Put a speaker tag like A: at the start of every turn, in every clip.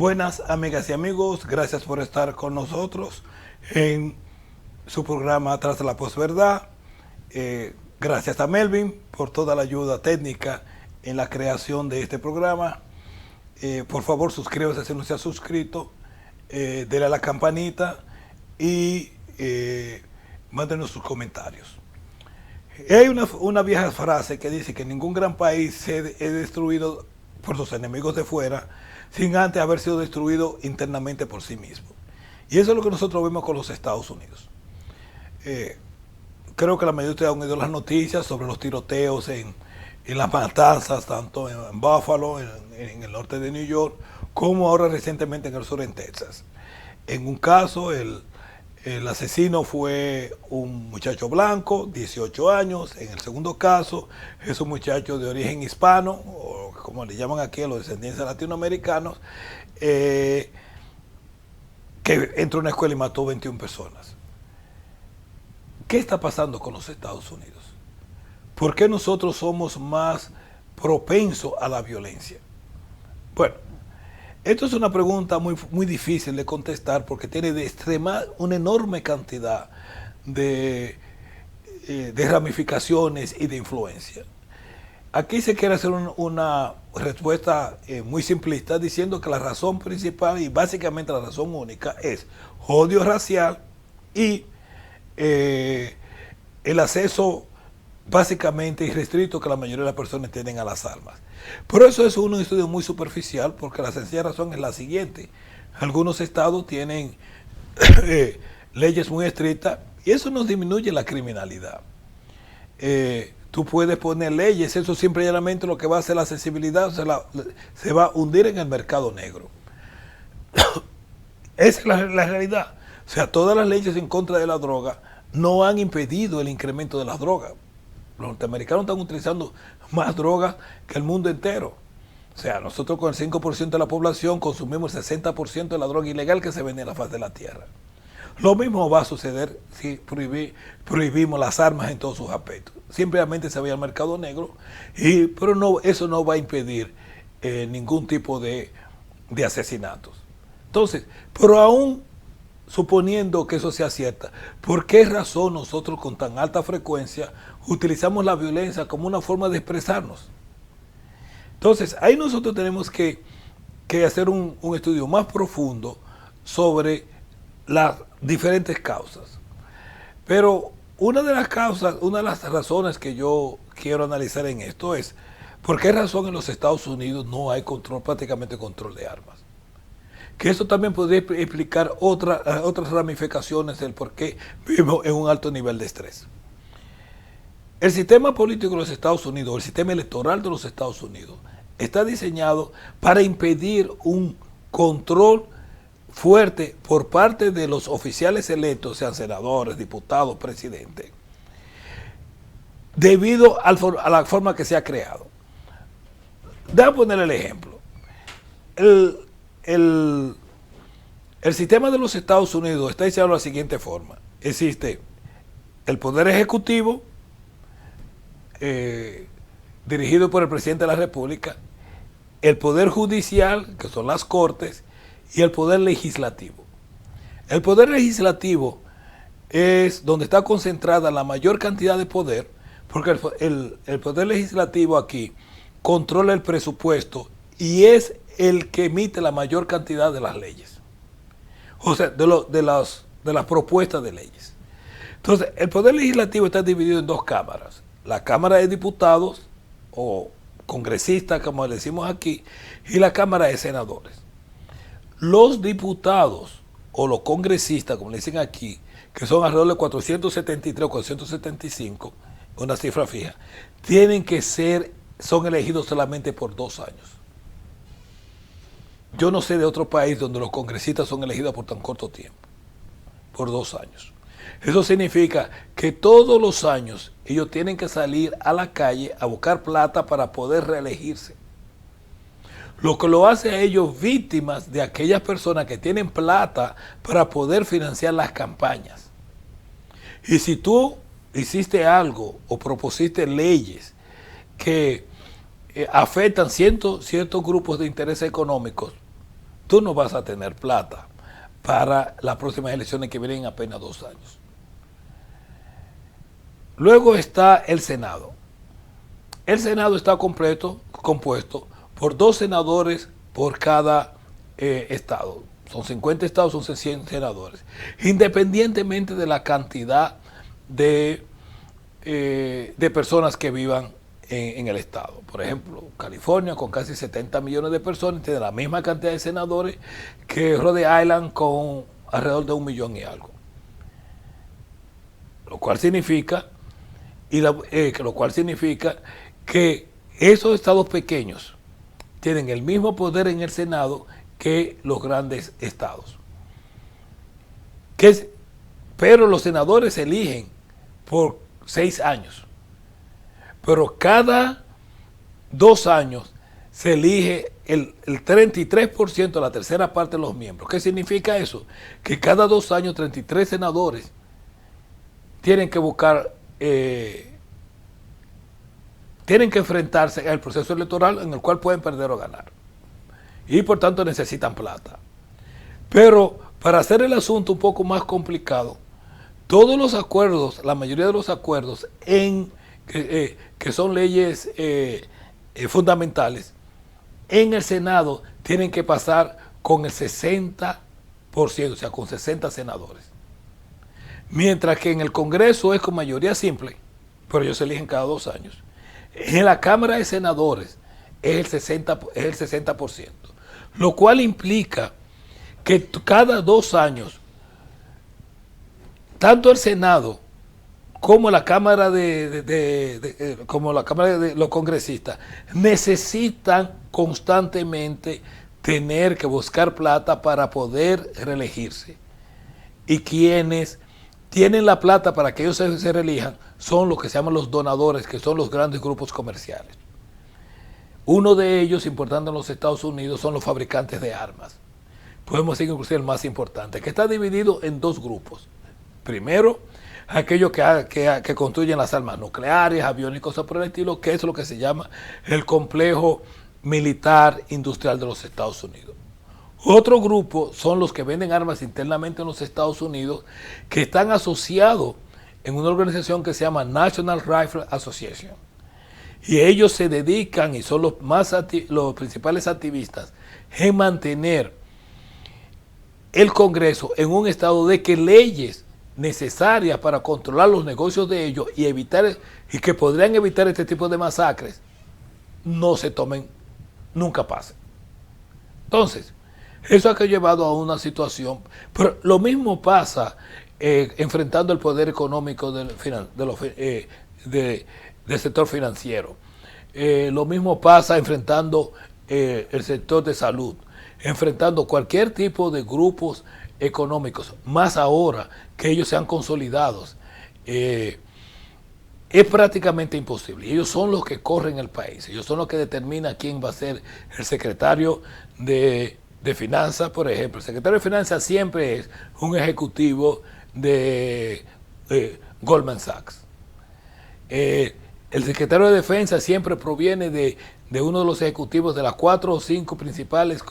A: Buenas amigas y amigos, gracias por estar con nosotros en su programa Tras de la Posverdad. Gracias a Melvin por toda la ayuda técnica en la creación de este programa. Por favor, suscríbase si no se ha suscrito, dele a la campanita y mándenos sus comentarios. Hay una vieja frase que dice que ningún gran país es destruido por sus enemigos de fuera sin antes haber sido destruido internamente por sí mismo. Y eso es lo que nosotros vemos con los Estados Unidos. Creo que la mayoría de ustedes han oído las noticias sobre los tiroteos en las matanzas, tanto en Buffalo, en el norte de New York, como ahora recientemente en el sur, en Texas. En un caso, el asesino fue un muchacho blanco, 18 años. En el segundo caso, es un muchacho de origen hispano, o como le llaman aquí a los descendientes latinoamericanos, que entró a una escuela y mató 21 personas. ¿Qué está pasando con los Estados Unidos? ¿Por qué nosotros somos más propensos a la violencia? Bueno, esto es una pregunta muy difícil de contestar porque tiene una enorme cantidad de ramificaciones y de influencia. Aquí se quiere hacer una respuesta muy simplista diciendo que la razón principal y básicamente la razón única es odio racial y el acceso básicamente irrestricto que la mayoría de las personas tienen a las armas. Pero eso es un estudio muy superficial porque la sencilla razón es la siguiente. Algunos estados tienen leyes muy estrictas y eso no disminuye la criminalidad. Tú puedes poner leyes, eso siempre y llanamente lo que va a hacer la accesibilidad se va a hundir en el mercado negro. Esa es la realidad. O sea, todas las leyes en contra de la droga no han impedido el incremento de las drogas. Los norteamericanos están utilizando más drogas que el mundo entero. O sea, nosotros con el 5% de la población consumimos el 60% de la droga ilegal que se vende en la faz de la tierra. Lo mismo va a suceder si prohibimos las armas en todos sus aspectos. Simplemente se va al mercado negro, pero no, eso no va a impedir ningún tipo de asesinatos. Entonces, pero aún suponiendo que eso sea cierto, ¿por qué razón nosotros con tan alta frecuencia utilizamos la violencia como una forma de expresarnos? Entonces, ahí nosotros tenemos que hacer un estudio más profundo sobre las diferentes causas. Pero una de las razones que yo quiero analizar en esto es ¿por qué razón en los Estados Unidos no hay prácticamente control de armas? Que eso también podría explicar otras ramificaciones del por qué vivimos en un alto nivel de estrés. El sistema político de los Estados Unidos, el sistema electoral de los Estados Unidos, está diseñado para impedir un control fuerte por parte de los oficiales electos, sean senadores, diputados, presidentes, debido a la forma que se ha creado. Déjame poner el ejemplo. El sistema de los Estados Unidos está diseñado de la siguiente forma. Existe el poder ejecutivo, dirigido por el presidente de la República, el poder judicial, que son las cortes, y el poder legislativo. El poder legislativo es donde está concentrada la mayor cantidad de poder, porque el poder legislativo aquí controla el presupuesto y es el que emite la mayor cantidad de las leyes, o sea, de las propuestas de leyes. Entonces, el poder legislativo está dividido en dos cámaras: la Cámara de Diputados o congresistas, como le decimos aquí, y la Cámara de Senadores. Los diputados o los congresistas, como le dicen aquí, que son alrededor de 473 o 475, una cifra fija, son elegidos solamente por 2 años. Yo no sé de otro país donde los congresistas son elegidos por tan corto tiempo, por 2 años. Eso significa que todos los años ellos tienen que salir a la calle a buscar plata para poder reelegirse. Lo que lo hace a ellos víctimas de aquellas personas que tienen plata para poder financiar las campañas. Y si tú hiciste algo o propusiste leyes que afectan ciertos grupos de intereses económicos, tú no vas a tener plata para las próximas elecciones que vienen en apenas 2 años. Luego está el Senado. El Senado está compuesto por 2 senadores por cada estado. Son 50 estados, son 100 senadores. Independientemente de la cantidad de personas que vivan en el estado. Por ejemplo, California, con casi 70 millones de personas, tiene la misma cantidad de senadores que Rhode Island, con alrededor de 1 millón y algo. Lo cual significa que esos estados pequeños tienen el mismo poder en el Senado que los grandes estados. Pero los senadores se eligen por 6 años. Pero cada 2 años se elige el 33%, la tercera parte de los miembros. ¿Qué significa eso? Que cada 2 años 33 senadores tienen que tienen que enfrentarse al proceso electoral en el cual pueden perder o ganar. Y por tanto necesitan plata. Pero para hacer el asunto un poco más complicado, todos los acuerdos, la mayoría de los acuerdos que son leyes fundamentales, en el Senado tienen que pasar con el 60%, o sea, con 60 senadores. Mientras que en el Congreso es con mayoría simple, pero ellos se eligen cada 2 años. En la Cámara de Senadores es el 60%, lo cual implica que cada 2 años, tanto el Senado como la Cámara de los congresistas necesitan constantemente tener que buscar plata para poder reelegirse. Y quienes tienen la plata para que ellos se reelijan son los que se llaman los donadores, que son los grandes grupos comerciales. Uno de ellos, importante en los Estados Unidos, son los fabricantes de armas. Podemos decir inclusive el más importante, que está dividido en 2 grupos. Primero, aquellos que construyen las armas nucleares, aviones y cosas por el estilo, que es lo que se llama el complejo militar industrial de los Estados Unidos. Otro grupo son los que venden armas internamente en los Estados Unidos, que están asociados en una organización que se llama National Rifle Association. Y ellos se dedican y son los principales activistas en mantener el Congreso en un estado de que leyes necesarias para controlar los negocios de ellos y que podrían evitar este tipo de masacres no se tomen, nunca pasen. Entonces, eso ha llevado a una situación, pero lo mismo pasa enfrentando el poder económico del sector financiero. Lo mismo pasa enfrentando el sector de salud, enfrentando cualquier tipo de grupos económicos, más ahora que ellos se han consolidado. Es prácticamente imposible. Ellos son los que corren el país, ellos son los que determinan quién va a ser el secretario de Finanzas, por ejemplo. El secretario de Finanzas siempre es un ejecutivo de Goldman Sachs. El secretario de Defensa siempre proviene de uno de los ejecutivos de las 4 o 5 principales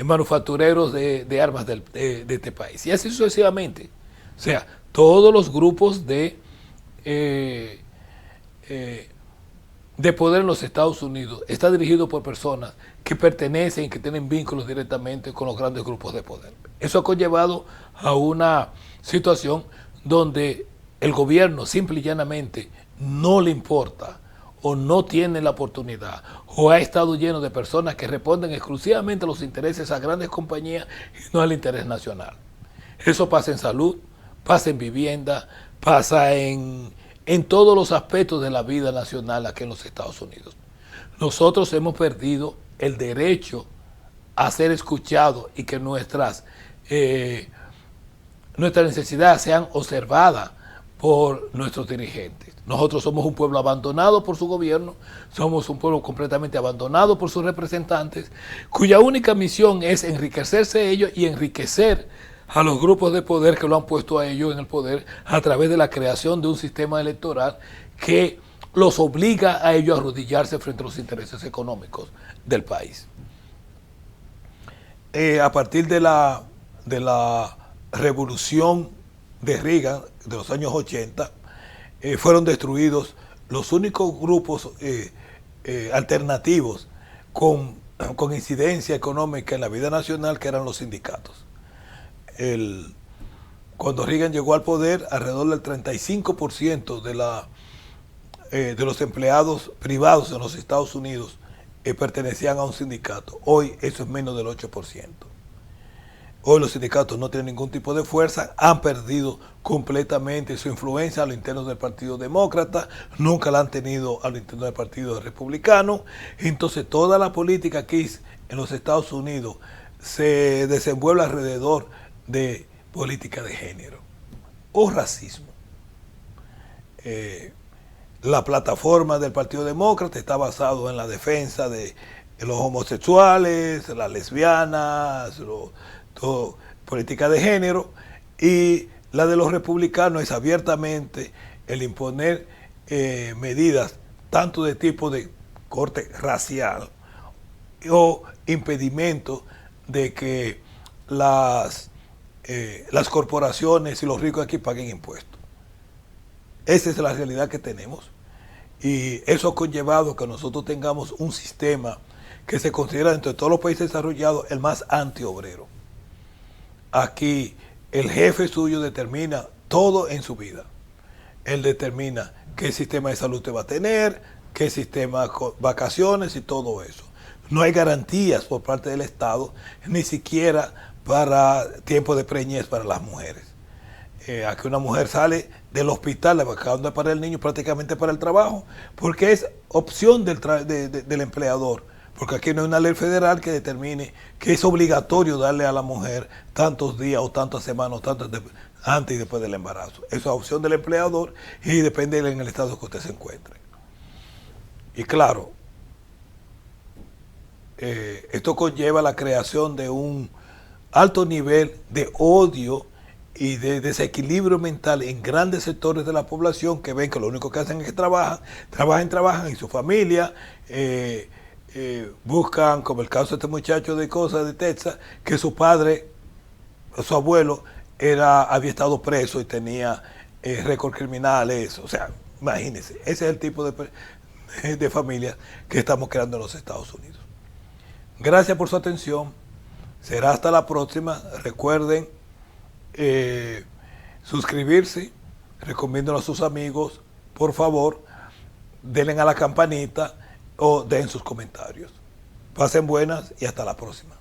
A: manufactureros de armas de este país. Y así sucesivamente. O sea, todos los grupos de poder en los Estados Unidos está dirigido por personas que pertenecen y que tienen vínculos directamente con los grandes grupos de poder. Eso ha conllevado a una situación donde el gobierno simple y llanamente no le importa o no tiene la oportunidad o ha estado lleno de personas que responden exclusivamente a los intereses a grandes compañías y no al interés nacional. Eso pasa en salud, pasa en vivienda, pasa en todos los aspectos de la vida nacional aquí en los Estados Unidos. Nosotros hemos perdido el derecho a ser escuchados y que nuestras necesidades sean observadas por nuestros dirigentes. Nosotros somos un pueblo abandonado por su gobierno, somos un pueblo completamente abandonado por sus representantes, cuya única misión es enriquecerse ellos y enriquecer a los grupos de poder que lo han puesto a ellos en el poder a través de la creación de un sistema electoral que los obliga a ellos a arrodillarse frente a los intereses económicos del país. a partir de la revolución de Reagan de los años 80, fueron destruidos los únicos grupos alternativos con incidencia económica en la vida nacional, que eran los sindicatos. Cuando Reagan llegó al poder, alrededor del 35% de los empleados privados en los Estados Unidos pertenecían a un sindicato. Hoy eso es menos del 8%. Hoy los sindicatos no tienen ningún tipo de fuerza, han perdido completamente su influencia a lo interno del Partido Demócrata, nunca la han tenido a lo interno del Partido Republicano. Entonces toda la política aquí en los Estados Unidos se desenvuelve alrededor de política de género o racismo. La plataforma del Partido Demócrata está basada en la defensa de los homosexuales, las lesbianas, todo, política de género, y la de los republicanos es abiertamente el imponer medidas tanto de tipo de corte racial o impedimento de que las corporaciones y los ricos aquí paguen impuestos. Esa es la realidad que tenemos, y eso ha conllevado que nosotros tengamos un sistema que se considera dentro de todos los países desarrollados el más antiobrero. Aquí el jefe suyo determina todo en su vida. Él determina qué sistema de salud te va a tener, qué sistema de vacaciones y todo eso. No hay garantías por parte del Estado, ni siquiera para tiempo de preñez para las mujeres. Aquí una mujer sale del hospital, acabando de parar el niño, prácticamente para el trabajo, porque es opción del empleador. Porque aquí no hay una ley federal que determine que es obligatorio darle a la mujer tantos días o tantas semanas o antes y después del embarazo. Eso es opción del empleador y depende en el estado que usted se encuentre. Y claro, esto conlleva la creación de un alto nivel de odio y de desequilibrio mental en grandes sectores de la población, que ven que lo único que hacen es que trabajan y su familia buscan, como el caso de este muchacho de Texas, que su padre, su abuelo, había estado preso y tenía récord criminales. O sea, imagínense, ese es el tipo de familia que estamos creando en los Estados Unidos. Gracias por su atención. Será hasta la próxima. Recuerden suscribirse, recomiéndenlo a sus amigos, por favor, denle a la campanita o den sus comentarios. Pasen buenas y hasta la próxima.